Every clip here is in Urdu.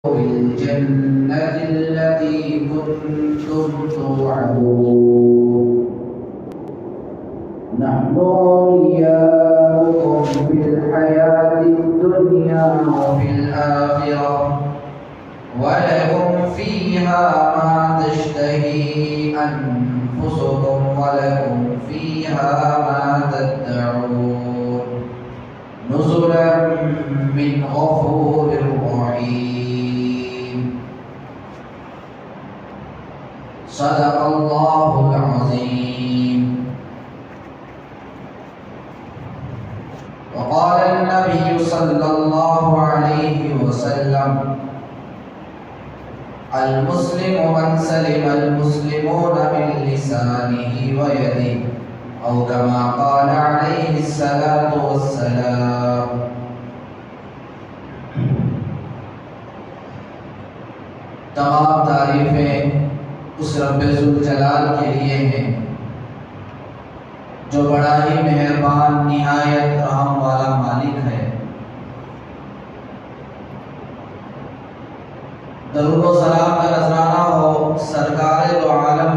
الجنة التي كنتم توعدون نحن أولياؤكم في الحياة الدنيا وفي الآخرة ولكم فيها ما تشتهي أنفسكم ولكم فيها ما تدعون نزلا من غفور رحيم صدق الله العظيم. وقال النبي صلى الله عليه وسلم المسلم من سلم المسلمون من لسانه ويده أو كما قال عليه الصلاة والسلام. تمام تعریفیں اس رب ذوالجلال کے لیے ہیں جو بڑا ہی مہربان نہایت رحم والا مالک ہے۔ درود و سلام کا نذرانہ ہو سرکار دو عالم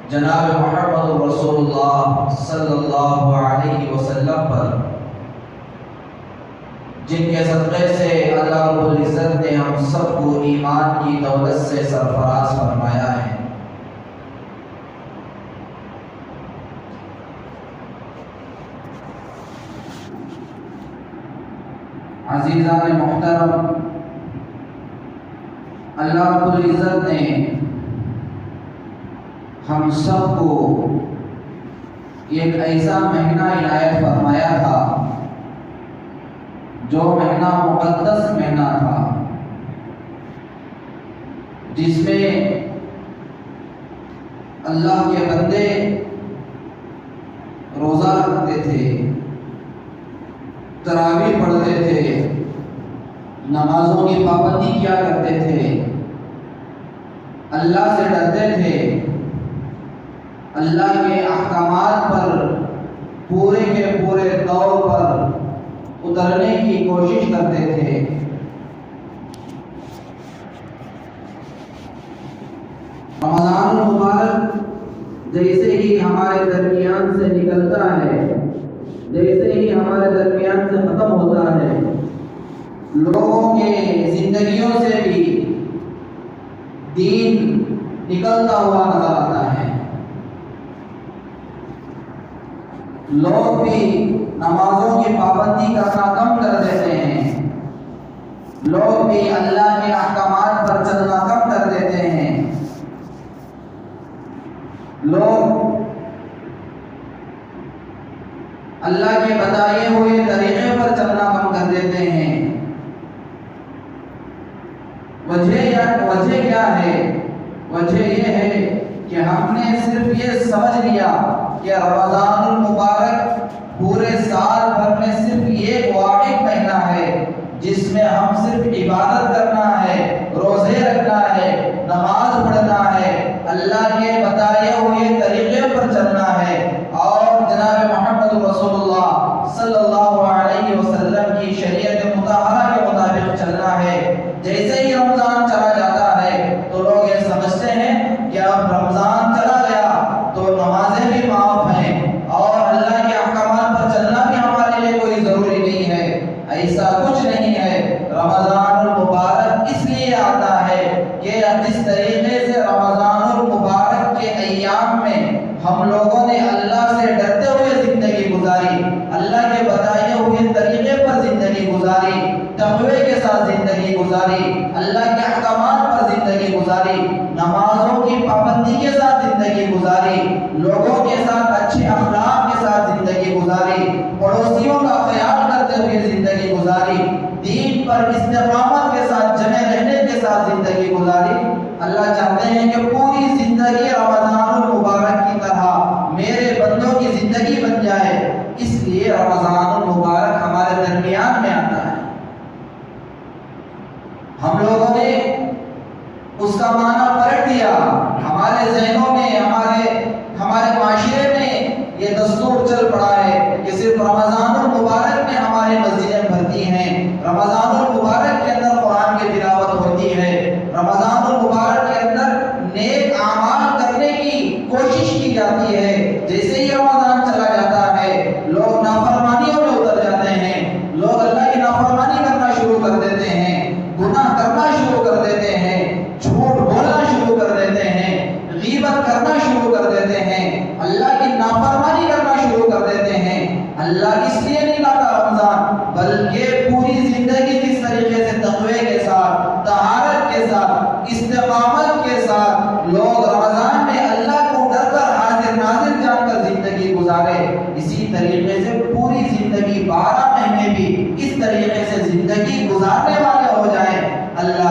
جناب محمد رسول اللہ صلی اللہ علیہ وسلم پر، جن کے صدقے سے اللہ رب العزت نے ہم سب کو ایمان کی دولت سے سرفراز فرمایا ہے۔ عزیزان محترم، اللہ رب العزت نے ہم سب کو ایک ایسا مہینہ عنایت فرمایا تھا جو مہینہ مقدس مہینہ تھا، جس میں اللہ کے بندے روزہ رکھتے تھے، تراویح پڑھتے تھے، نمازوں کی پابندی کیا کرتے تھے، اللہ سے ڈرتے تھے، اللہ کے احکامات پر پورے کے پورے طور پر اترنے کی کوشش کرتے تھے۔ رمضان المبارک جیسے ہی ہمارے درمیان سے نکلتا ہے، جیسے ہی ہمارے درمیان سے ختم ہوتا ہے، لوگوں کے زندگیوں سے بھی دین نکلتا ہوا نظر آتا ہے۔ لوگ بھی نمازوں کی پابندی کرنا کم کر دیتے ہیں، لوگ بھی اللہ کے احکامات پر چلنا کم کر دیتے ہیں، لوگ اللہ کے بتائے ہوئے طریقے پر چلنا کم کر دیتے ہیں۔ وجہ کیا ہے؟ وجہ یہ ہے کہ ہم نے صرف یہ سمجھ لیا کہ رمضان المبارک پورے سال بھر میں صرف ایک واحد مہینہ ہے جس میں ہم صرف عبادت کرنا ہے، روزے رکھنا ہے، نماز پڑھنا ہے، اللہ کے بتائے ہوئے طریقے پر چلنا ہے اور جناب محمد رسول اللہ صلی اللہ علیہ وسلم کی شریعت مطہرہ کے مطابق چلنا ہے۔ جیسے ہی رمضان چلا جاتا ہے تو لوگ یہ سمجھتے ہیں کہ اب رمضان چلا گیا تو نمازیں بھی معاف ہیں اور اللہ کے احکامات پر چلنا بھی ہمارے لیے کوئی ضروری نہیں ہے۔ ایسا کچھ نہیں ہے۔ رمضان المبارک اس لیے آتا ہے کہ جس طریقے سے رمضان المبارک کے ایام میں ہم لوگوں نے اللہ سے ڈرتے ہوئے زندگی گزاری، اللہ کے بتائے ہوئے طریقے پر زندگی گزاری، تقوی کے ساتھ زندگی گزاری، اللہ کے احکامات پر زندگی گزاری، نمازوں کی پابندی کے ساتھ زندگی گزاری، لوگوں کے ساتھ اچھے اخلاق کے ساتھ زندگی گزاری، پڑوسیوں کا خیال کرتے ہوئے زندگی گزاری، دین پر استقامت کے ساتھ جمع رہنے کے ساتھ زندگی گزاری۔ اللہ چاہتے ہیں کہ پوری زندگی رمضان المبارک کی طرح میرے بندوں کی زندگی بن جائے، اس لیے رمضان المبارک ہمارے درمیان میں آتا ہے۔ ہم لوگوں نے اس کا معنی پلٹ دیا، ہمارے ذہنوں میں ہمارے معاشرے میں یہ دستور چل پڑا ہے کہ صرف رمضان المبارک میں ہمارے مسجدیں بھرتی ہیں، رمضان المبارک کے اندر قرآن کی تلاوت ہوتی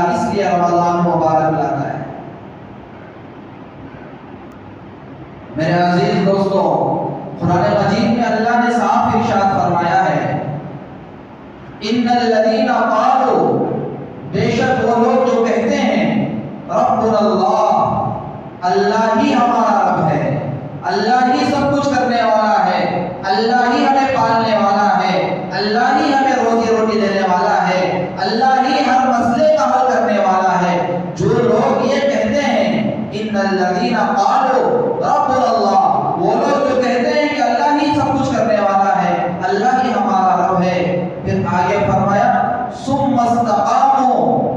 اللہ اس لیے رمضان مبارک لاتا ہے۔ میرے عزیز دوستو، قرآن مجید میں اللہ نے صاف ارشاد فرمایا ہے، ان الذین قالوا، بے شک وہ لوگ جو کہتے ہیں ربنا اللہ، اللہ ہی ہمارا رب ہے، اللہ ہی سب کچھ کرنے والا ہے، اللہ ہی ہمیں پالنے والا ہے، اللہ ہی ہمیں روزی روٹی دینے والا ہے، اللہ ہی ہر مسئلے کا حل کرنے والا ہے۔ جو لوگ یہ کہتے ہیں ان الذین قالوا ربنا اللہ، وہ لوگ جو کہتے ہیں کہ اللہ ہی سب کچھ کرنے والا ہے، اللہ ہی ہمارا رب ہے، پھر آگے فرمایا ثم استقاموا،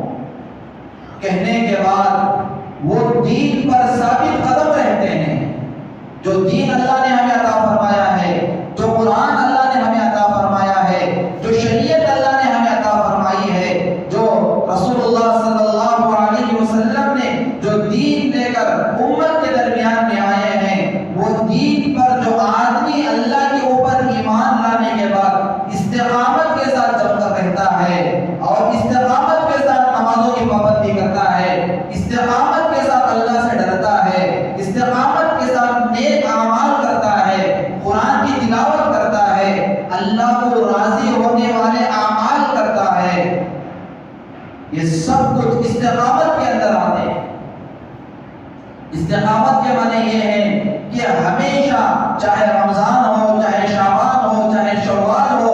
کہنے کے بعد وہ دین پر ثابت قدم رہتے ہیں۔ جو دین اللہ نے ہمیں عطا فرمایا ہے، جو قرآن اللہ نے ہمیں عطا فرمایا ہے، جو شریعت اللہ نے ہمیں عطا فرمائی ہے، جو رسول اللہ صلی اللہ علیہ وسلم نے جو دین لے کر امت کے درمیان میں آئے ہیں، وہ دین پر جو آدمی اللہ کے اوپر ایمان لانے کے بعد استقامت کے ساتھ جم کر رہتا ہے اور استقامت کے ساتھ نمازوں کی پابندی کرتا ہے، استقامت کے ساتھ اللہ سے ڈرتا ہے، استقامت کے ساتھ نیک اعمال کرتا ہے، قرآن کی تلاوت کرتا ہے، اللہ کو راضی ہونے والے اعمال کرتا ہے، یہ سب کچھ استقامت کے اندر آتے ہیں۔ استقامت کے معنی یہ ہے کہ ہمیشہ، چاہے رمضان ہو، چاہے شعبان ہو، چاہے شوال ہو،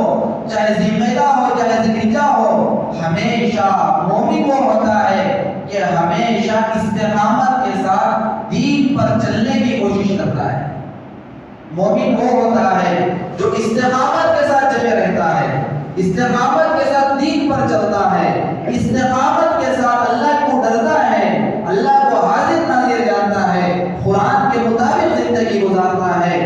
چاہے ذی القعدہ ہو، چاہے ذی الحجہ ہو، ہمیشہ مومن وہ ہوتا ہے کہ ہمیشہ استقامت کے ساتھ دین پر چلنے کی کوشش کرتا ہے۔ مومن وہ ہوتا ہے جو استقامت کے ساتھ چلے رہتا ہے، استقامت کے ساتھ دین پر چلتا ہے، استقامت کے ساتھ اللہ کو ڈرتا ہے، اللہ کو حاضر ناظر جانتا ہے، قرآن کے مطابق زندگی گزارتا ہے۔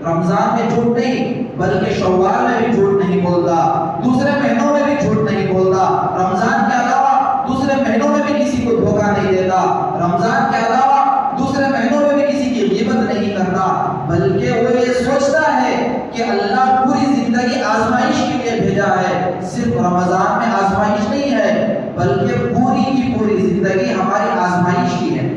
رمضان میں جھوٹ نہیں بلکہ شوال میں بھی جھوٹ نہیں بولتا، دوسرے مہینوں میں بھی جھوٹ نہیں بولتا، رمضان کے علاوہ دوسرے مہینوں میں بھی کسی کو دھوکہ نہیں دیتا، رمضان کے علاوہ دوسرے مہینوں میں بھی کسی کی غیبت نہیں کرتا، بلکہ وہ یہ سوچتا ہے کہ اللہ پوری زندگی آزمائش کے لیے بھیجا ہے، صرف رمضان میں آزمائش نہیں ہے بلکہ پوری کی پوری زندگی ہماری آزمائش کی ہے۔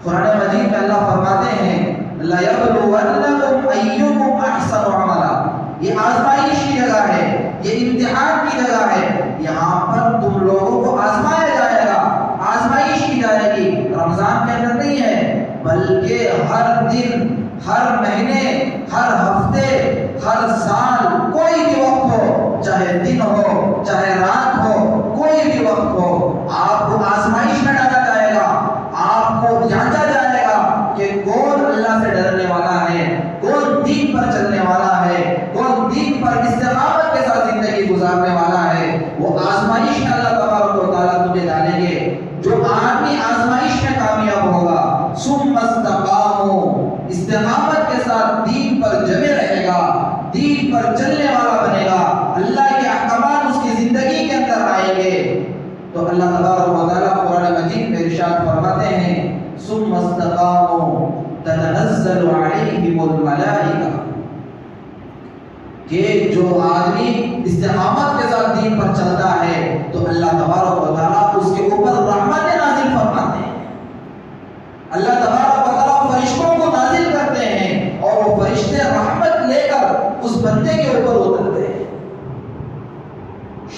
قرآن مجید میں اللہ فرماتے ہیں لَيَبْلُوَنَّكُمْ أَيُّكُمْ أَحْسَنُ عَمَلًا، یہ آزمائش کی جگہ ہے، یہ امتحان کی جگہ ہے، یہاں پر تم لوگوں کو آزمایا جائے گا، آزمائش کی جائے گی۔ رمضان کے اندر نہیں ہے بلکہ ہر دن، ہر مہینے، ہر ہفتے، ہر سال، کوئی بھی وقت ہو، چاہے دن ہو چاہے رات ہو، کوئی بھی وقت ہو، آپ کو آزمائش میں ڈالا جائے گا، آپ کو جانچا جائے گا کہ کون اللہ سے ڈرنے والا ہے، کون دین پر چلنے والا ہے، کون دین پر استقامت کے ساتھ زندگی گزارنے والا ہے۔ وہ آزمائش میں اللہ تبارک و تعالیٰ تمہیں ڈالیں گے۔ جو آدمی آزمائش میں کامیاب ہوگا، ثم استقاموا، استقامت کے ساتھ دین پر جمے رہے گا، دین پر چلنے والا بنے گا، اللہ کے احکامات اس کی زندگی کے اندر آئیں گے، تو اللہ تبارک و تعالیٰ قرآن مجید میں ارشاد فرماتے ہیں ثم استقاموا تتنزل علیہم الملائکہ، کہ جو آدمی استقامت کے ساتھ دین پر چلتا ہے تو اللہ تبارک و تعالیٰ اس کے اوپر رحمت نازل فرماتے ہیں، اللہ تبارک و تعالیٰ فرشتوں کو نازل کرتے ہیں اور وہ فرشتے رحمت لے کر اس بندے کے اوپر اترتے ہیں۔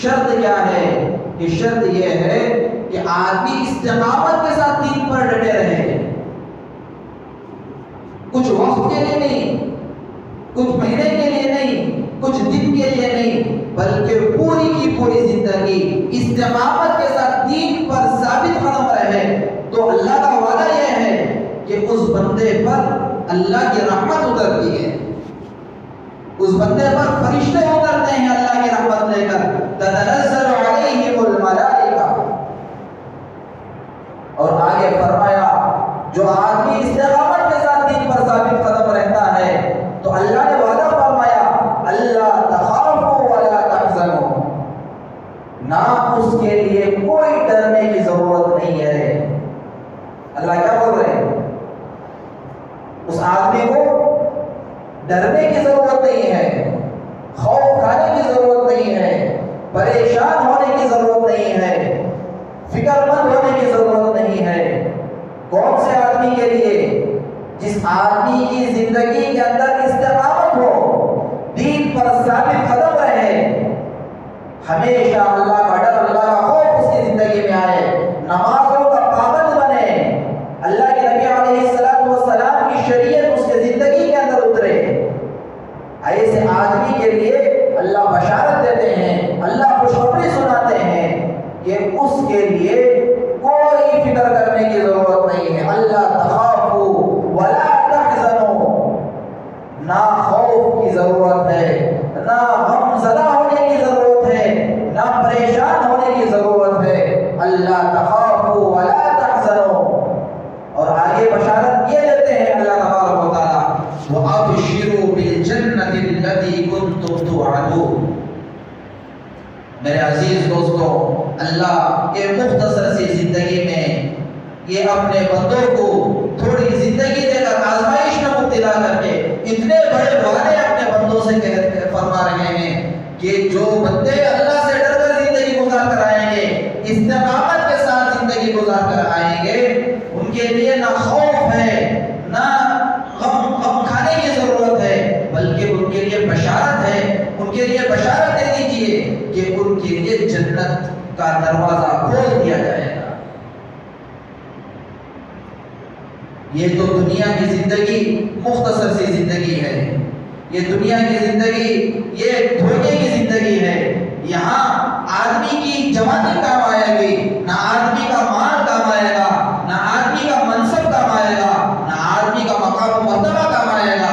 شرط کیا ہے؟ کہ شرط یہ ہے کہ آدمی استقامت کے ساتھ دین پر ڈٹے رہے، کچھ وقت کے لیے نہیں، کچھ مہینے کے لیے نہیں، کچھ دن کے لیے نہیں، بلکہ پوری کی پوری زندگی استقامت کے ساتھ دین پر ثابت قدم رہے، تو اللہ کا وعدہ یہ ہے کہ اس بندے پر اللہ کی رحمت اترتی ہے، اس بندے پر فرشتے اترتے ہیں اللہ کی رحمت لے کر، تتنزل علیہم الملائکہ۔ اور آگے فرمایا جو آدمی استقامت کے ساتھ دین پر ثابت قدم رہتا ہے تو اللہ نے وعدہ فرمایا اللہ تخافوا ولا تحزنوا، نہ اس کے لیے کوئی ڈرنے کی ضرورت نہیں ہے۔ اللہ کیا بول رہے ہیں؟ اس آدمی کو ڈرنے کی ضرورت نہیں ہے، خوف کھانے کی ضرورت نہیں ہے، پریشان ہونے کی ضرورت نہیں ہے، فکر مند ہونے کی ضرورت نہیں ہے۔ کون سے آدمی کے لیے؟ جس آدمی کی زندگی کے اندر استقامت ہو، دین پر ثابت قدم رہے، ہمیشہ اللہ کا ڈر، اللہ کا خوف اس کی زندگی میں آئے، نمازوں کا پابند بنے، اللہ کے نبی علیہ السلام کی شریعت اس کے زندگی کے اندر اترے۔ ایسے آدمی کے لیے اللہ بشارت دیتے ہیں، اللہ خوشخبری سناتے ہیں کہ اس کے لیے کوئی فکر کرنے کی ضرورت نہیں ہے۔ اللہ تخافوا ولا تحزنوا، نہ خوف کی ضرورت ہے، نہ غم زدہ ہونے کی ضرورت ہے، نہ پریشان ہونے کی ضرورت ہے۔ اللہ تخافوا ولا تحزنوا، اور آگے بشارت یہ دیتے ہیں اللہ تبارک و تعالیٰ، وَأَبْشِرُوا بِالْجَنَّةِ الَّتِي كُنْتُمْ تُوعَدُونَ۔ میرے عزیز دوستو، اللہ یہ مختصر سی زندگی میں یہ اپنے بندوں کو تھوڑی زندگی دے کر آزمائش میں مبتلا کر کے اتنے بڑے وعدے اپنے بندوں سے فرما رہے ہیں کہ جو بندے اللہ سے ڈر کر زندگی گزار کر آئیں گے، استقامت کے ساتھ زندگی گزار کر آئیں گے، ان کے لیے نہ خوف ہے، نہ غم کھانے کی ضرورت ہے، بلکہ ان کے لیے بشارت ہے۔ ان کے لیے بشارت دے دیجئے کہ ان کے لیے جنت کا دروازہ کھول دیا جائے گا۔ یہ تو دنیا کی زندگی مختصر سی زندگی ہے، یہ دنیا کی زندگی یہ دھوکے کی زندگی ہے۔ یہاں آدمی کی جوانی کام آئے گی، نہ آدمی کا مال کام آئے گا، نہ آدمی کا منصب کام آئے گا، نہ آدمی کا مقام و مرتبہ کام آئے گا۔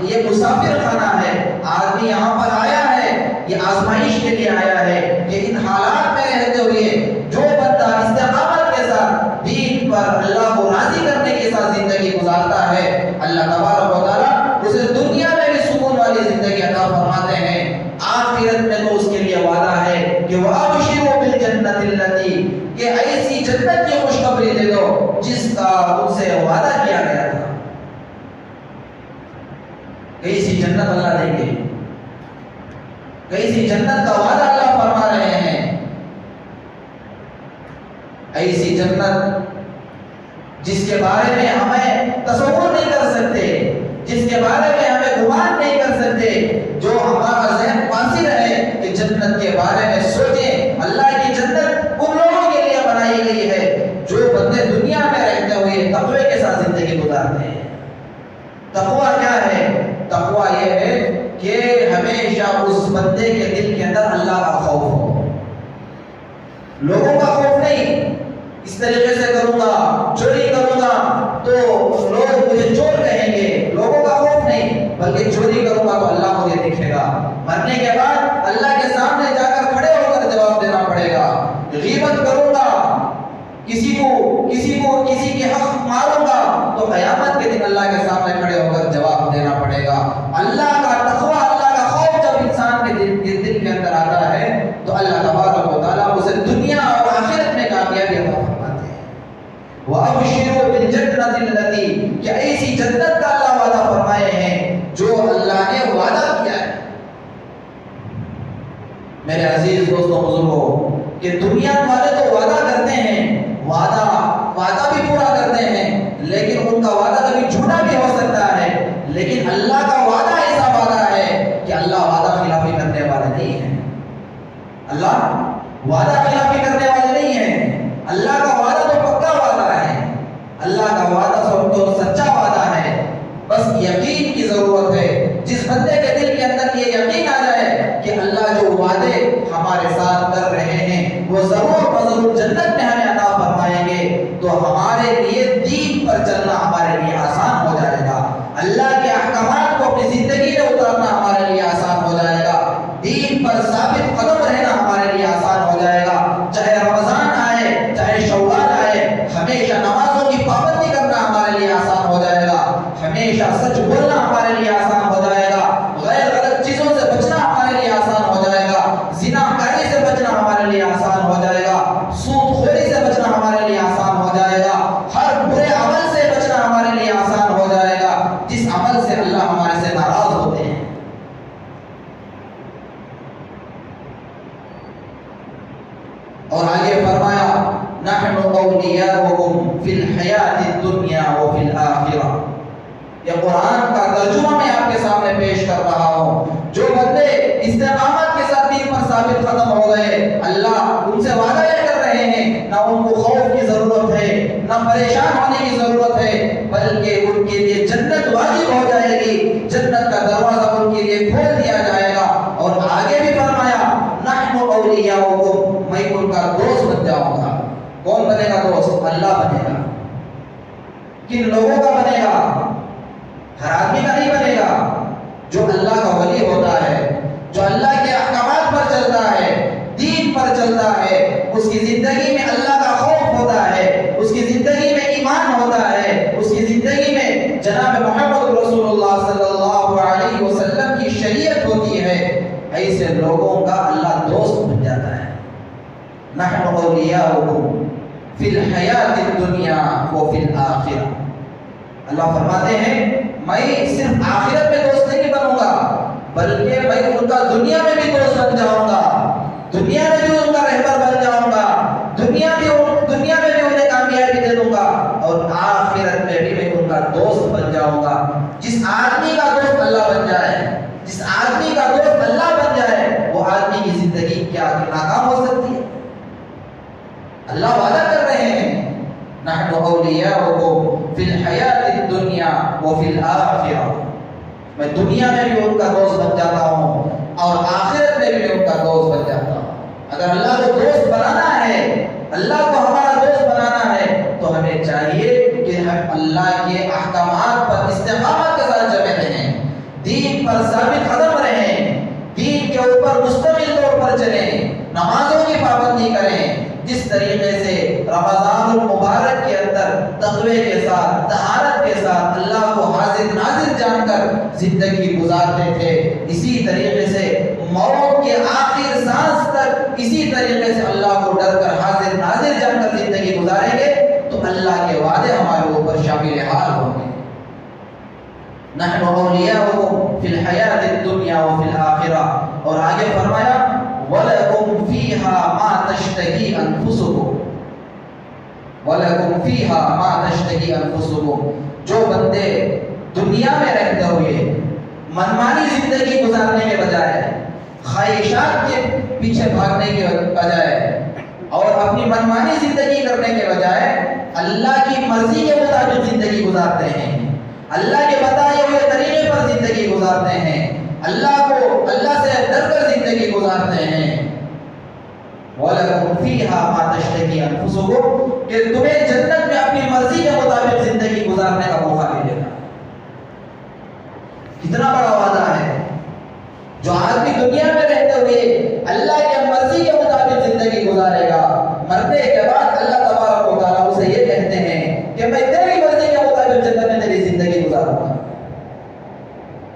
یہ مسافر خانہ ہے، آدمی یہاں پر آیا ہے، یہ آزمائش کے لیے آیا ہے کہ ان حالات میں رہتے ہوئے جو بندہ استقامت کے ساتھ دین پر اللہ کو راضی کرنے کے ساتھ زندگی گزارتا ہے، اللہ تبارک و تعالیٰ اسے دنیا میں بھی سکون والی زندگی عطا فرماتے ہیں، آخرت میں تو اس کے لیے وعدہ ہے کہ وَأَبْشِرُوا بِالْجَنَّةِ الَّتِي، کہ ایسی جنت کی خوشخبری دے دو جس کا ان سے وعدہ کیا گیا تھا۔ ایسی جنت اللہ دیں گے، ایسی جنت کا وعدہ اللہ فرما رہے ہیں، ایسی جنت جس کے بارے میں ہمیں تصور نہیں کر سکتے، جس کے بارے میں ہمیں گمان نہیں کر سکتے، جو ہمارا ذہن قاصر ہے کہ جنت کے بارے میں سوچیں۔ اللہ کی جنت ان لوگوں کے لیے بنائی گئی ہے جو بندے دنیا میں رہتے ہوئے تقوی کے ساتھ زندگی گزارتے ہیں۔ تقوی کیا ہے؟ تقوی یہ ہے کہ ہمیشہ اس بندے کے دل کے اندر اللہ کا خوف ہو، لوگوں کا خوف نہیں، اس طریقے سے کروں گا، چوری کروں گا تو لوگ مجھے چور کہیں گے، لوگوں کا خوف نہیں، بلکہ چوری کروں گا تو اللہ مجھے دکھے گا، مرنے کے بعد اللہ کے سامنے جا کر کھڑے ہو کر جواب دینا پڑے گا، غیبت کروں گا، کسی کے حق ماروں گا تو قیامت کے دن اللہ کے سامنے کھڑے ہو کر جواب دینا پڑے گا۔ اللہ کا تقوی، اللہ کا خوف جب انسان کے دل کے اندر آتا ہے تو اللہ تبارک و تعالیٰ اسے دنیا اور آخرت میں کامیابی عطا فرماتے ہیں۔ وَأَبْشِرُوا بِالْجَنَّةِ الَّتِي، کہ ایسی جنت کا اللہ وعدہ فرمائے ہیں جو اللہ نے وعدہ کیا ہے۔ میرے عزیز دوستوں بزرگوں، کہ دنیا والے تو وعدہ کرتے ہیں، وعدہ بھی پورا کرتے ہیں، لیکن ان کا وعدہ کبھی جھوٹا بھی ہو سکتا ہے، لیکن اللہ کا وعدہ ایسا وعدہ ہے کہ اللہ وعدہ خلافی کرنے والے نہیں ہیں۔ اللہ وعدہ خلافی کرنے والے نہیں ہیں، اللہ کا وعدہ تو پکا وعدہ ہے، اللہ کا وعدہ سب تو سچا وعدہ ہے، بس یقین کی ضرورت ہے۔ جس بندے کے دل کے اندر یہ یقین آ جائے کہ اللہ جو وعدے ہمارے ساتھ کر رہے ہیں وہ ضرور بضرور جنت میں ہمیں عطا فرمائیں گے، تو ہمارے لیے دین پر چلنا ہمارے لیے آسان ہو جائے گا، اللہ کے احکامات کو اپنی زندگی میں اتارنا ہمارے لیے آسان ہو جائے گا، دین پر ثابت قدم رہنا ہمارے لیے آسان ہو جائے گا۔ چاہے رمضان آئے، چاہے شوال آئے، ہمیشہ نمازوں کی پابندی کرنا ہمارے لیے آسان ہو جائے گا، ہمیشہ سچ بولنا ہمارے لیے آسان ہو جائے گا، غیر غلط چیزوں سے بچنا ہمارے لیے آسان ہو جائے گا، زنا کاری سے بچنا ہمارے لیے آسان ہو جائے گا، سود خوری سے بچنا ہمارے لیے آسان ہو جائے گا، ہر برے عمل سے بچنا ہمارے لیے آسان ہو جائے گا، جس عمل سے اللہ ہمارے سے ناراض ہوتے ہیں۔ اور آگے فرمایا نحن اولیاؤکم فی الحیات الدنیا وفی الآخرہ. یہ قرآن کا ترجمہ میں آپ کے سامنے پیش کر رہا ہوں. جو بندے استقامت کے ساتھ دین پر ثابت قدم ہو گئے، اللہ ان سے وعدہ یہ کر رہے ہیں نہ ان کو خوف کی ضرورت ہے، نہ پریشان ہونے کی ضرورت ہے، بلکہ ان کے لیے جنت واجب ہو جائے گی، جنت کا دروازہ ان کے لیے کھول دیا جائے گا. اور آگے بھی فرمایا نحن اولیاؤکم، میں ان کا دوست بن جاؤں گا. کون بنے گا دوست؟ اللہ بنے گا. کن لوگوں کا بنے گا؟ ہر آدمی کا نہیں بنے گا. جو اللہ کا ولی ہوتا ہے، جو اللہ کے احکامات پر چلتا ہے، دین پر چلتا ہے، اس کی زندگی میں اللہ کا خوف ہوتا ہے، اس کی زندگی میں ایمان ہوتا ہے، اس کی زندگی میں جناب محمد رسول اللہ صلی اللہ علیہ وسلم کی شریعت ہوتی ہے. ایسے لوگوں کا اللہ دوست بن جاتا ہے. نحن اولیاؤکم فی الحیات الدنیا وفی الآخرہ. اللہ فرماتے ہیں میں صرف آخرت میں دوست نہیں بنوں گا، بلکہ میں ان کا دنیا میں بھی دوست بن جاؤں گا، دنیا میں بھی ان کا رہبر بن جاؤں گا، دنیا میں بھی انہیں کامیابی دے دوں گا، اور آخرت میں بھی میں ان کا دوست بن جاؤں گا. جس آدمی کا دوست اللہ بن جائے، جس آدمی کا دوست اللہ بن جائے، وہ آدمی کی زندگی کیا ناکام ہو سکتی ہے؟ اللہ وعدہ کر رہے ہیں نحن اولیاؤکم فی الحیات الدنیا وفی الآخرہ. میں دنیا میں بھی ان کا دوست بن جاتا ہوں اور آخرت میں بھی ان کا دوست بن جاتا ہوں. اگر اللہ کو دوست بنانا ہے، اللہ کو ہمارا دوست بنانا ہے، تو ہمیں چاہیے کہ ہم اللہ کے احکامات پر استقامت کے ساتھ جمے رہیں، دین پر ثابت قدم رہیں، دین کے اوپر مستقل طور پر چلیں، نمازوں کی پابندی کریں. جس طریقے سے رمضان المبارک کے اندر تقوی کے ساتھ، طہارت کے ساتھ اللہ کو حاضر ناظر جان کر زندگی گزارتے تھے، اسی طریقے سے موت کے آخر سانس تک اسی طریقے سے اللہ کو ڈر کر حاضر ناظر جان کر زندگی گزاریں گے تو اللہ کے وعدے ہمارے اوپر شامل حال ہوں گے. نحن اولیاؤکم فی الحیات الدنیا وفی الآخرہ. اور آگے فرمایا وَلَكُمْ فِيهَا مَا تَشْتَهِي أَنفُسُكُمْ وَلَكُمْ فِيهَا مَا تَشْتَهِي أَنفُسُكُمْ. جو بندے دنیا میں رہتے ہوئے منمانی زندگی گزارنے کے بجائے، خواہشات کے پیچھے بھاگنے کے بجائے اور اپنی منمانی زندگی کرنے کے بجائے اللہ کی مرضی کے مطابق زندگی گزارتے ہیں، اللہ کے بتائے ہوئے طریقے پر زندگی گزارتے ہیں، اللہ سے ڈر کر زندگی گزارتے ہیں. وَلَكُمْ فِيهَا مَا تَشْتَهِي أَنفُسُكُمْ، کہ تمہیں جنت میں اپنی مرضی کے مطابق زندگی گزارنے کا موقع ملے گا. کتنا بڑا وعدہ ہے. جو آدمی دنیا میں رہتے ہوئے اللہ کے مرضی کے مطابق زندگی گزارے گا، مرنے کے بعد اللہ تبارک و تعالیٰ اسے یہ کہتے ہیں کہ میں تیری مرضی کے مطابق جنت میں تیری زندگی گزاروں گا.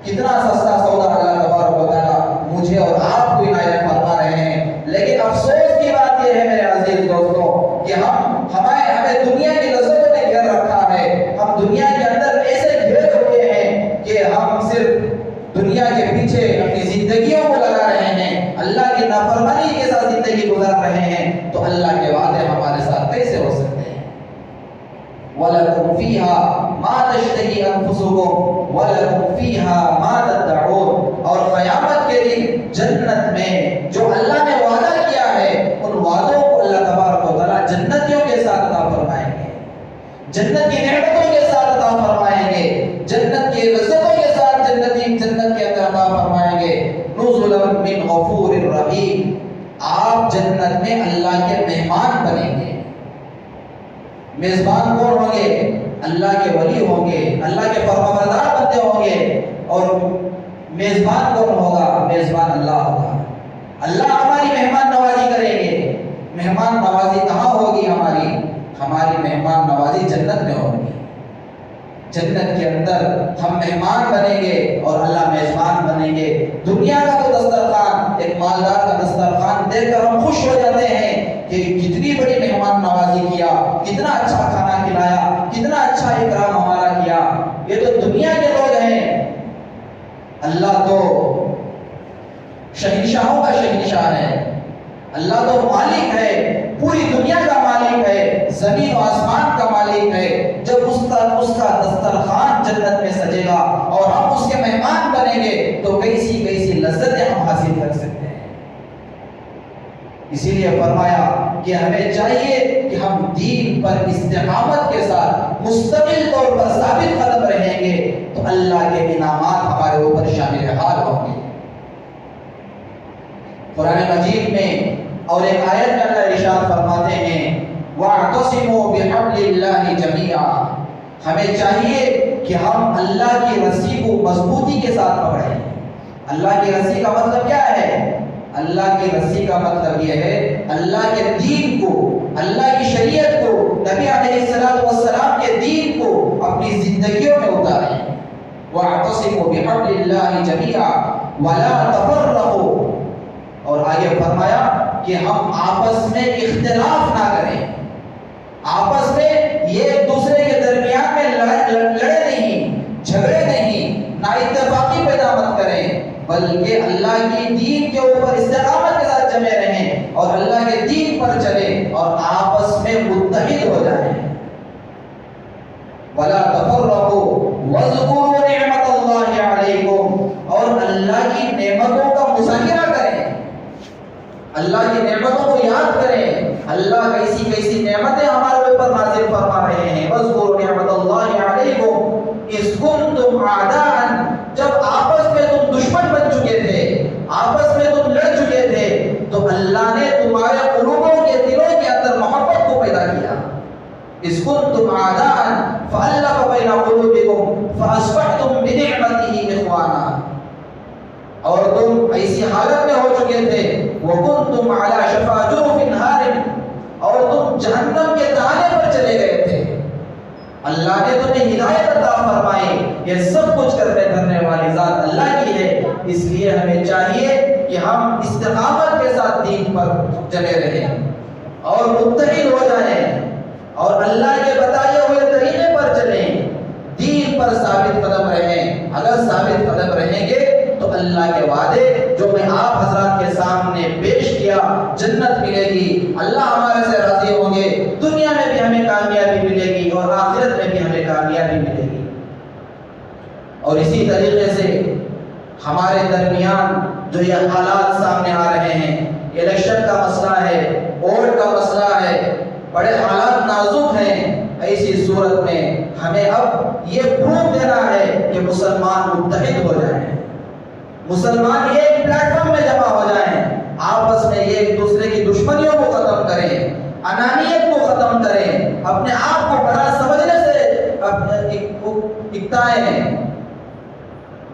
کتنا سستا سودا اللہ تبارک و تعالیٰ مجھے اور آپ کو عنایت فرما رہے ہیں. لیکن افسوس کی بات یہ ہے میرے عزیز دوستوں کہ ہمیں دنیا کی لذتوں نے گھیر رکھا ہے. ہم دنیا کے اندر ایسے گھرے ہوئے ہیں کہ ہم صرف دنیا کے پیچھے اپنی زندگیوں کو لگا رہے ہیں، اللہ کی نافرمانی کے ساتھ زندگی گزار رہے ہیں. تو اللہ کے وعدے ہمارے ساتھ کیسے ہو سکتے ہیں؟ وَلَكُمْ فِيهَا مَا تَشْتَهِي أَنفُسُكُمْ وَلَكُمْ فِيهَا مَا تَدَّعُونَ. اور قیامت کے دن جنت میں جو اللہ نے وعدہ کیا ہے، ان وعدوں کو اللہ تبارک و تعالیٰ جنتیوں کے ساتھ عطا فرمائیں گے، جنت کی نعمتوں کے ساتھ عطا فرمائیں گے، جنت کی لذتوں کے ساتھ جنت کے اندر عطا فرمائیں گے. نُزُلًا مِّن غَفُورٍ رَحِيمٍ. آپ جنت میں اللہ کے مہمان بنیں گے. میزبان کون ہوں گے؟ اللہ کے ولی ہوں گے، اللہ کے فرمانبردار بندے ہوں گے. اور میزبان کون ہوگا؟ میزبان اللہ ہوگا. اللہ ہماری مہمان نوازی کریں گے. مہمان نوازی کہاں ہوگی؟ ہماری مہمان نوازی جنت میں ہوگی. جنت کے اندر ہم مہمان بنیں گے اور اللہ میزبان بنیں گے. دنیا کا تو دسترخوان، ایک مالدار کا دسترخوان دیکھ کر ہم خوش ہو جاتے ہیں کہ کتنی بڑی مہمان نوازی کیا، کتنا اچھا کھانا کھلایا، کتنا اچھا اکرام ہمارا کیا. یہ تو دنیا کے لوگ ہیں. اللہ تو شہنشاہوں کا شہنشاہ ہے، اللہ تو مالک ہے. لیے فرمایا کہ ہمیں چاہیے کہ ہم دین پر استقامت کے ساتھ مستقل طور پر ثابت قدم رہیں گے تو اللہ کے انعامات ہمارے اوپر شامل حال ہوں گے۔ قرآن مجید میں اور ایک آیت میں اللہ ارشاد فرماتے ہیں وَاعْتَصِمُوا بِحَبْلِ اللَّهِ جَمِيعًا، ہمیں چاہیے کہ ہم اللہ کی رسی کو مضبوطی کے ساتھ پکڑیں۔ اللہ کی رسی کا مطلب کیا ہے؟ اللہ کی رسی کا مطلب یہ ہے اللہ کے دین کو، اللہ کی شریعت کو، نبی علیہ السلام کے دین کو اپنی زندگیوں میں اتاریں۔ وَاعْتَصِمُوا بِحَبْلِ اللَّهِ جَمِيعًا وَلَا تَفَرَّقُوا، اور آگے فرمایا کہ ہم آپس میں اختلاف نہ کریں، آپس میں یہ ایک دوسرے کے درمیان میں لڑے نہیں، جھگڑے نہیں، نا اتفاقی پیدا مت کریں، بلکہ اللہ کی دین کے اوپر استقامت کے ساتھ جمے رہیں اور اللہ کے دین پر چلیں اور آپس میں متحد ہو جائیں۔ وَلَا تَفَرَّقُوا وَاذْكُرُوا نِعْمَتَ اللَّهِ عَلَيْكُمْ، اور اللہ کی نعمتوں کا مذاکرہ کریں، اللہ کی نعمتوں کو یاد کریں، اللہ کیسی کیسی نعمتیں ہمارے اوپر نازل فرما رہے ہیں۔ وَاذْكُرُوا نِعْمَتَ اللَّهِ عَلَيْكُمْ إِذْ كُنْتُمْ أَعْدَاءً، جب آپس میں تم دشمن بن چکے تھے، آپس میں تم لڑ چکے تھے، تو اللہ نے تمہارے قلوبوں کے دلوں کے اندر محبت کو پیدا کیا۔ إِذْ كُنْتُمْ أَعْدَاءً فَأَلَّفَ بَيْنَ قُلُوبِكُمْ فَأَصْبَحْتُمْ بِنِعْمَتِهِ إِخْوَانًا، اور تم ایسی حالت میں ہو چکے تھے وَكُنْتُمْ عَلَى شَفَا جُرُفٍ هَارٍ، اور تم جہنم کے تانے پر چلے گئے تھے۔ اللہ نے تمہیں ہدایت عطا فرمائی، یہ سب کچھ کرنے والی ذات اللہ کی ہے، اس لیے ہمیں چاہیے کہ ہم استقامت کے ساتھ دین پر چلے رہیں اور متحد ہو جائیں اور اللہ کے بتائے ہوئے طریقے پر چلیں، دین پر ثابت قدم رہیں۔ اگر ثابت قدم رہیں گے تو اللہ کے وعدے جو میں آپ حضرات کے سامنے پیش کیا، جنت ملے گی، اللہ ہمارے سے راضی ہوں گے، دنیا میں بھی ہمیں کامیابی ملے گی اور آخرت میں بھی ہمیں کامیابی ملے گی۔ اور اسی طریقے سے ہمارے درمیان جو یہ حالات سامنے آ رہے ہیں، الیکشن کا مسئلہ ہے، ووٹ کا مسئلہ ہے، بڑے حالات نازک ہیں، ایسی صورت میں ہمیں اب یہ پروف دینا ہے کہ مسلمان متحد ہو جائیں، مسلمان یہ ایک پلیٹ فارم میں جمع ہو جائیں، آپس میں یہ ایک دوسرے کی دشمنیوں کو ختم کریں، انانیت کو ختم کریں، اپنے آپ کو بڑا سمجھنے سے اکتائیں۔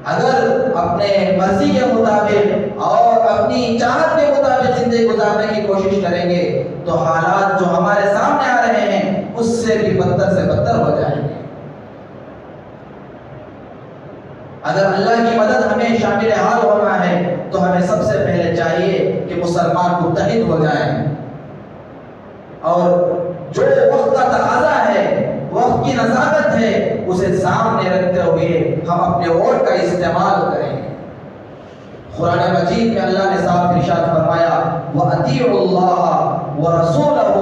اگر اپنے مرضی کے مطابق اور اپنی چاہت کے مطابق زندگی گزارنے کی کوشش کریں گے تو حالات جو ہمارے سامنے آ رہے ہیں اس سے بھی بدتر سے بدتر ہو جائیں گے۔ اگر اللہ کی مدد ہمیں شامل حال ہونا ہے تو ہمیں سب سے پہلے چاہیے کہ مسلمان متحد ہو جائیں اور جو وقت کا تقاضا ہے، وقت کی نزاکت ہے، اسے سامنے رکھتے ہوئے ہم اپنے ووٹ کا استعمال کریں۔ قرآن مجید میں اللہ نے صاف ارشاد فرمایا وَأَطِيعُوا اللَّهَ وَرَسُولَهُ،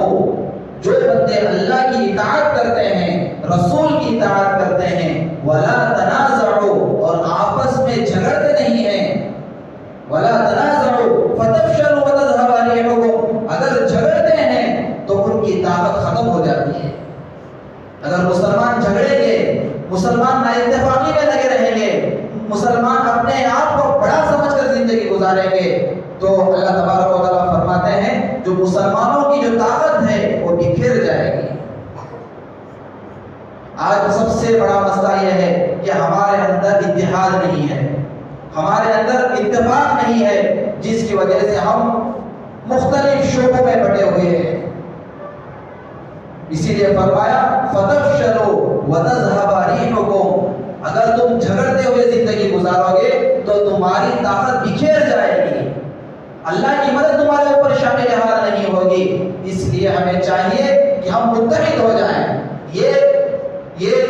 جو بندے اللہ کی اطاعت کرتے ہیں، رسول کی اطاعت کرتے ہیں، وَلَا تَنَازَعُوا، اور آپس میں جھگڑتے نہیں ہیں، وَلَا تَنَازَعُوا فَتَفْشَلُوا وَتَذْهَبَ رِيحُكُمْ، اگر جھگڑتے ہیں تو ان کی طاقت ختم ہو جاتی ہے۔ اگر مسلمان جھگڑیں گے، مسلمان نا اتفاقی میں لگے رہیں گے، مسلمان اپنے آپ کو بڑا سمجھ کر زندگی گزاریں گے تو اللہ تبارک و تعالیٰ فرماتے ہیں جو مسلمانوں کی جو طاقت ہے وہ بکھر جائے گی۔ آج سب سے بڑا مسئلہ یہ ہے کہ ہمارے اندر اتحاد نہیں ہے، ہمارے اندر اتفاق نہیں ہے، جس کی وجہ سے ہم مختلف شعبوں میں بٹے ہوئے ہیں۔ اسی لیے فرمایا فَتَفْشَلُوا وَتَذْهَبَ رِيحُكُمْ، اگر تم جھگڑتے ہوئے زندگی گزارو گے تو تمہاری طاقت بکھیر جائے گی، اللہ کی مدد تمہارے اوپر شامل حال نہیں ہوگی۔ اس لیے ہمیں چاہیے کہ ہم متحد ہو جائیں، یہ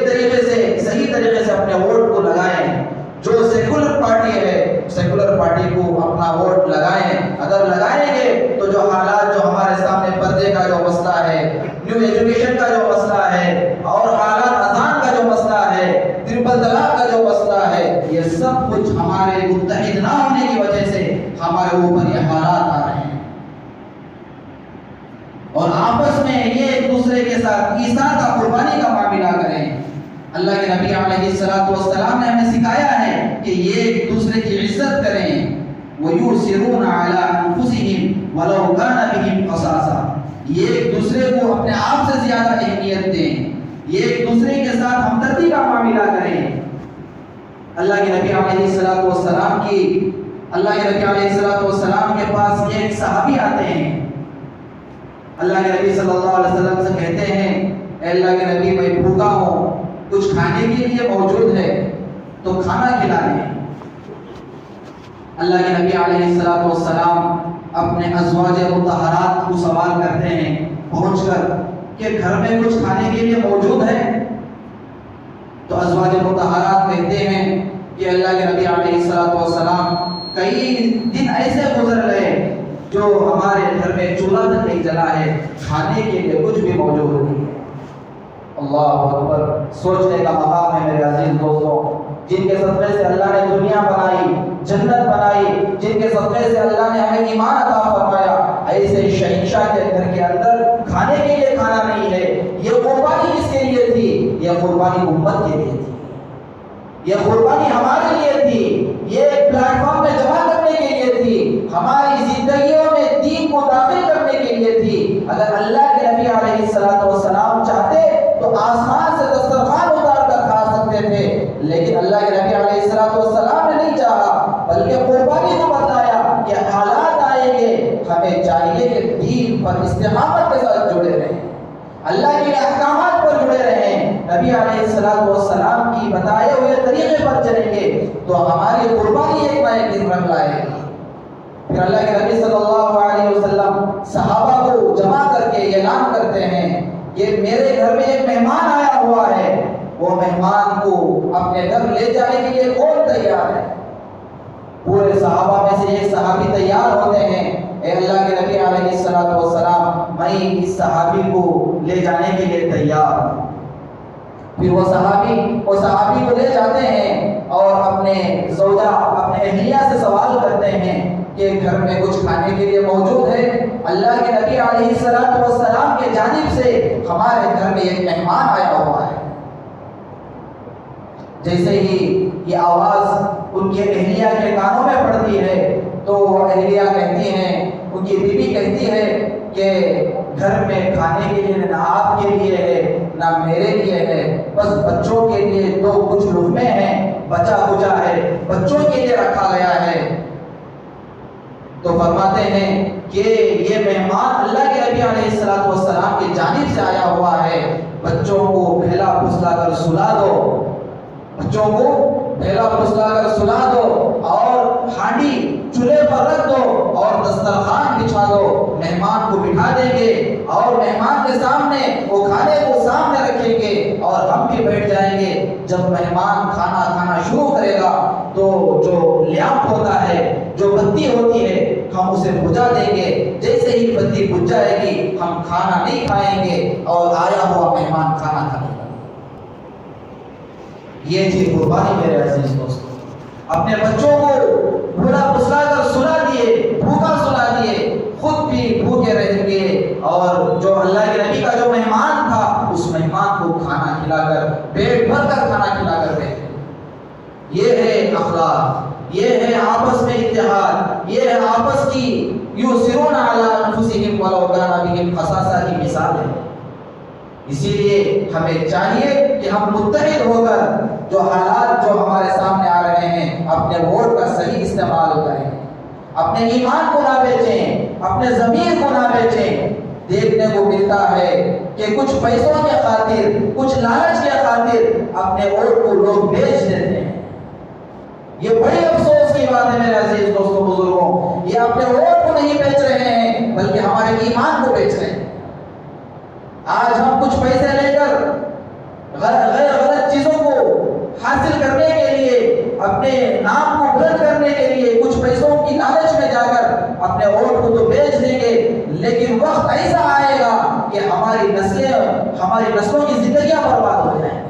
طریقے سے صحیح طریقے سے اپنے ووٹ کو لگائیں۔ جو سیکولر پارٹی ہے سیکولر پارٹی کو اپنا ووٹ لگائیں، اگر لگائیں گے تو جو حالات جو ہمارے سامنے پردے کا جو مسئلہ ہے، نیو ایجوکیشن کا جو مسئلہ ہے اور حالات اذان کا جو مسئلہ ہے، ٹرپل طلاق کا جو مسئلہ ہے، یہ سب کچھ ہمارے متحد نہ ہونے کی وجہ سے ہمارے اوپر یہ حالات آ رہے ہیں۔ اور آپس میں یہ ایک دوسرے کے ساتھ ایثار کا قربانی کا معاملہ کریں۔ اللہ کے نبی علیہ السلام نے ہمیں سکھایا ہے کہ یہ ایک دوسرے کی عزت کریں۔ وَيُؤْثِرُونَ عَلَىٰ أَنفُسِهِمْ وَلَوْ كَانَ بِهِمْ خَصَاصَةٌ، یہ ایک دوسرے کو اپنے آپ سے زیادہ اہمیت دیں، یہ ایک دوسرے کے ساتھ ہمدردی کا معاملہ کریں۔ اللہ کے نبی علیہ السلام کے پاس ایک صحابی آتے ہیں، اللہ کے نبی صلی اللہ علیہ وسلم سے کہتے ہیں اے اللہ کے نبی میں بھوکا ہوں، کچھ کھانے کے لیے موجود ہے تو کھانا کھلا دیں۔ اللہ کے نبی علیہ السلام اپنے ازواج مطہرات کو سوال کرتے ہیں پہنچ کر کہ گھر میں کچھ کھانے کے لیے موجود ہے؟ تو ازواج مطہرات کہتے ہیں کہ اللہ کے نبی علیہ السلام کئی دن ایسے گزر گئے جو ہمارے گھر میں چولہا تک نہیں جلا ہے، کھانے کے لیے کچھ بھی موجود نہیں ہے۔ اللہ اکبر، سوچنے کا مقام ہے میرے عزیز دوستوں، جن کے صدقے سے اللہ نے دنیا بنائی، جنت بنائی، جن کے صدقے سے اللہ نے ہمیں ایمان عطا فرمایا، ایسے شہنشاہ کے گھر کے اندر کھانے کے لیے کھانا نہیں ہے۔ یہ قربانی کس کے لیے تھی؟ یہ قربانی امت کے لیے تھی، یہ قربانی ہمارے لیے تھی، یہ پلیٹ فارم میں جمع کرنے کے لیے تھی، ہماری زندگیوں میں دین کو داخل کرنے کے لیے تھی۔ اگر اللہ کے نبی علیہ السلام چاہتے تو آسمان سے دسترخوان اتار کر کھا سکتے تھے، لیکن اللہ کے نبی علیہ السلام نے نہیں چاہا، بلکہ قربانی کو بتایا کہ حالات آئیں گے، ہمیں چاہیے کہ دین پر استقامت کے ساتھ جڑے رہیں، اللہ کے احکامات پر جڑے رہیں، نبی علیہ السلام کی بتائے ہوئے طریقے پر چلیں گے تو ہماری قربانی ایک نہ ایک دن رنگ لائے گا۔ پھر اللہ کے نبی صلی اللہ علیہ وسلم صحابہ کو جمع کر کے اعلان کرتے ہیں کہ میرے گھر میں ایک مہمان آیا ہوا ہے، وہ مہمان کو اپنے گھر لے جانے کے لیے کون تیار ہے؟ پورے صحابہ میں سے ایک صحابی تیار ہوتے ہیں، اے اللہ کے نبی علیہ السلام میں اس صحابی کو لے جانے کے لیے تیار ہوں۔ پھر وہ صحابی کو لے جاتے ہیں اور اپنے زوجہ، اپنے اہلیہ سے سوال کرتے ہیں کہ گھر میں کچھ کھانے کے لیے موجود ہے؟ اللہ کے نبی علیہ السلام کے جانب سے ہمارے گھر میں ایک مہمان آیا ہوا ہے۔ جیسے ہی یہ آواز ان کے اہلیہ کے کانوں میں پڑتی ہے تو اہلیہ کہتی ہیں، ان کی بیوی کہتی ہے کہ گھر میں کھانے کے لیے نہ آپ کے لیے ہے نہ میرے لیے ہے، بس بچوں کے لیے دو کچھ لقمے ہیں، بچا کچا ہے، بچوں کے لیے رکھا گیا ہے۔ تو فرماتے ہیں کہ یہ مہمان اللہ کے نبی علیہ السلام کی جانب سے آیا ہوا ہے، بچوں کو پھیلا پھسلا کر سلا دو، بچوں کو پھیلا پھسلا کر سلا دو اور ہانڈی چولہے پر رکھ دو اور دسترخوان بچھا دو، مہمان کو بٹھا دیں گے اور مہمان کے سامنے وہ کھانے کو سامنے رکھیں گے اور ہم بھی بیٹھ جائیں گے۔ جب مہمان کھانا کھانا شروع کرے گا تو جو لیامپ ہوتا ہے، جو بتی ہوتی ہے، ہم اسے بجھا دیں گے، جیسے ہی بتی بجھ جائے گی ہم کھانا نہیں کھائیں گے اور آیا ہوا مہمان کھانا کھائے گا۔ یہ تھی قربانی میرے عزیز دوستو، اپنے بچوں کو بھولا پسلا کر سلا دیے، بھوکا سلا دیے، خود بھی بھوکے رہیں گے، اور جو اللہ کے نبی کا جو مہمان تھا اس مہمان کو کھانا کھلا کر، پیٹ بھر کر کھانا کھلا کر دیں۔ یہ ہے اخلاق، یہ ہے آپس میں اتحاد، یہ ہے آپس کی یؤثرون علی انفسہم ولو کان بہم خصاصہ کی مثال ہے۔ اسی لیے ہمیں چاہیے کہ ہم متحد ہو کر جو حالات جو ہمارے سامنے آ رہے ہیں اپنے ووٹ کا صحیح استعمال کریں، اپنے ایمان کو نہ بیچیں، اپنے ضمیر کو نہ بیچیں۔ دیکھنے کو ملتا ہے کہ کچھ پیسوں کے خاطر، کچھ لالچ کے خاطر اپنے ووٹ کو لوگ بیچ دیتے ہیں۔ یہ بڑی افسوس کی بات ہے میرے عزیز دوستوں بزرگوں، یہ اپنے ووٹ کو نہیں بیچ رہے ہیں بلکہ ہمارے ایمان کو بیچ رہے ہیں۔ آج ہم کچھ پیسے لے کر غلط چیزوں کو حاصل کرنے کے لیے، اپنے نام کو بلند کرنے کے لیے کچھ پیسوں کی لالچ میں جا کر اپنے ووٹ کو تو بیچ دیں گے، لیکن وقت ایسا آئے گا کہ ہماری نسلوں کی زندگیاں برباد ہو جائیں۔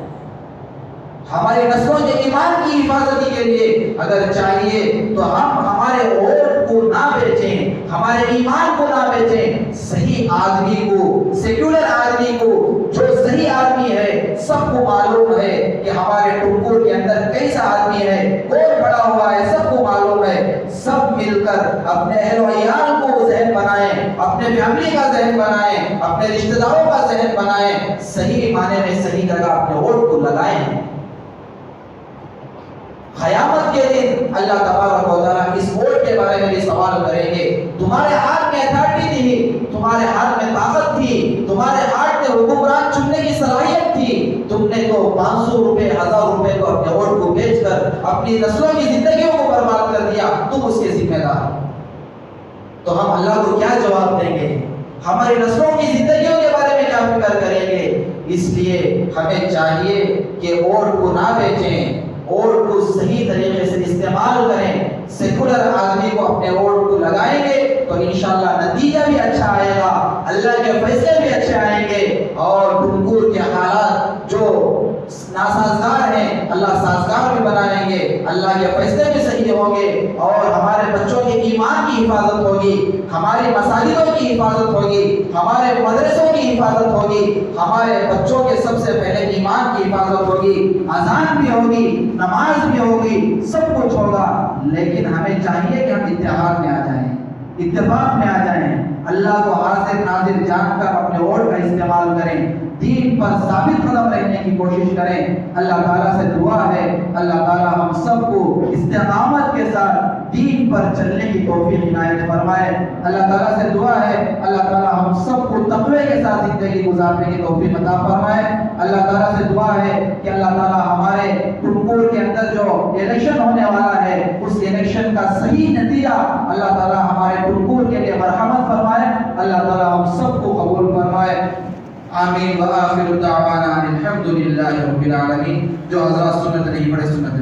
ہماری نسلوں کے ایمان کی حفاظتی کے لیے اگر چاہیے تو ہم ہمارے ووٹ کو نہ بیچیں، ہمارے ایمان کو نہ بیچیں. صحیح آدمی کو, سیکولر آدمی کو, جو صحیح آدمی ہے, سب کو معلوم ہے کہ ہمارے ٹنکور کے اندر کیسا آدمی ہے, کون پڑا ہوا ہے, سب کو معلوم ہے. سب مل کر اپنے اہل و عیال کو ذہن بنائیں, اپنے فیملی کا ذہن بنائیں, اپنے رشتہ داروں کا ذہن بنائیں, صحیح معنی میں صحیح جگہ اپنے ووٹ کو لگائیں. قیامت کے دن اللہ تبارک و تعالیٰ اس ووٹ کے بارے میں بھی سوال کریں گے. تمہارے ہاتھ میں اتھارٹی تھی, تمہارے ہاتھ میں طاقت تھی, تمہارے ہاتھ میں حکمران چننے کی صلاحیت تھی, تم نے تو 500 روپے 1000 روپے کو اپنے ووٹ کو بیچ کر اپنی نسلوں کی زندگیوں کو برباد کر دیا, تم اس کے ذمہ دار. تو ہم اللہ کو کیا جواب دیں گے؟ ہماری نسلوں کی زندگیوں کے بارے میں کیا فکر کریں گے؟ اس لیے ہمیں چاہیے کہ ووٹ کو نہ بیچیں, ووٹ کو صحیح طریقے سے استعمال کریں. سیکولر آدمی کو اپنے ووٹ کو لگائیں گے تو انشاءاللہ نتیجہ بھی اچھا آئے گا, اللہ کے فیصلے بھی اچھے آئیں گے, اور ٹنکور کے حالات جو ناسازگار ہیں اللہ سازگار بھی بنائیں گے, اللہ کے فیصلے بھی صحیح ہوں گے, اور ہمارے بچوں کے ایمان کی حفاظت ہوگی, ہماری مساجدوں کی حفاظت ہوگی, ہمارے مدرسوں کی حفاظت ہوگی, ہمارے بچوں کے سب سے پہلے ایمان کی حفاظت ہوگی, اذان بھی ہوگی, نماز بھی ہوگی, سب کچھ ہوگا. لیکن ہمیں چاہیے کہ ہم اتحاد میں آ جائیں, اتفاق میں آ جائیں, اللہ کو حاضر ناظر جان کر اپنے ووٹ کا استعمال کریں, دین پر ثابت قدم رہنے کی کوشش کریں. اللہ تعالیٰ سے دعا ہے اللہ تعالیٰ ہم سب کو استقامت کے ساتھ دین پر چلنے کی توفیق عنایت فرمائے. اللہ تعالیٰ سے دعا ہے اللہ تعالیٰ ہم سب کو تقوی کے ساتھ زندگی گزارنے کی توفیق عطا فرمائے. اللہ تعالیٰ سے دعا ہے کہ اللہ تعالیٰ ہمارے ٹنکور کے اندر جو الیکشن ہونے والا ہے اس الیکشن کا صحیح نتیجہ اللہ تعالیٰ ہمارے ٹنکور کے لیے مرحمت فرمائے. اللہ تعالیٰ ہم سب کو قبول فرمائے. آمین. وآخر دعوانا الحمدللہ رب العالمین. جو حضرات سنت نہیں پڑھے سنت